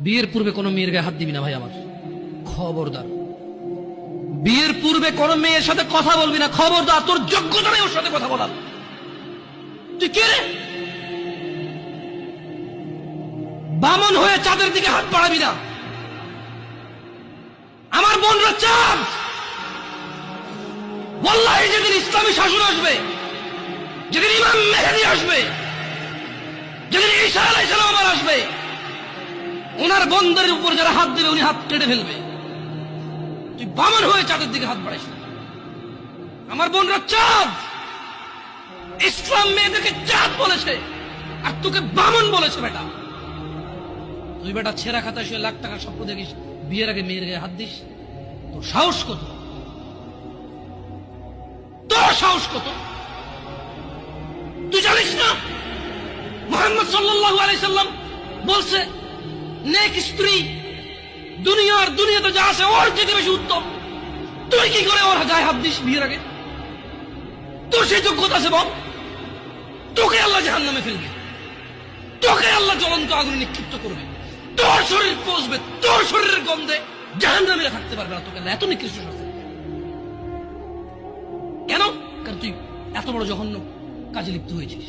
বিয়ের পূর্বে কোনো মেয়ের গায়ে হাত দিবি না ভাই আমার, খবরদার। বিয়ের পূর্বে কোনো মেয়ের সাথে কথা বলবি না, খবরদার। তোর যোগ্যতা নেই ওর সাথে কথা বলার। তুই কে রে? বামন হয়ে চাঁদের দিকে হাত বাড়াবি না। আমার বোনরা চাঁদ। ওয়াল্লাহি যেদিন ইসলামী শাসন আসবে, যেদিন ইমাম মেহেদী আসবে, যেদিন ঈসা আলাইহিস সালাম আবার আসবে, ওনার বন্ধের উপর যারা হাত দেবে উনি হাত কেটে ফেলবে। তুই বামন হয়ে চাঁদের দিকে হাত বাড়াইস না। আমার বোনরা চাঁদ। ইসলাম মেয়েদেরকে চাঁদ বলেছে আর তোকে বামন বলেছে। বেটা তুই বেটা ছেঁড়া খাতা শুয়ে লাখ টাকার স্বপ্ন দেখিস, বিয়ের আগে মেয়ের গায়ে হাত দিস? তোর সাহস কত? তোর সাহস কত? তুই জানিস না মুহাম্মদ সাল্লাল্লাহু আলাইহি সাল্লাম বলছে নেক স্ত্রী দুনিয়াতে যা আছে ওর থেকে বেশি উত্তম। তুই কি করে ওর গায়ে হাত দিস বিয়ের আগে? তোর সেই যোগ্যতা আছে বল? তোকে আল্লাহ জাহান্নামে ফেলবে, তোকে আল্লাহ জ্বলন্ত আগুনে নিক্ষিপ্ত করবে, তোর শরীর পচবে, তোর শরীরের গন্ধে জাহান্নামীরা থাকতে পারবে না। তোকে এত নিকৃষ্ট শাস্তি কেন? কারণ তুই এত বড় জঘন্য কাজে লিপ্ত হয়েছিস।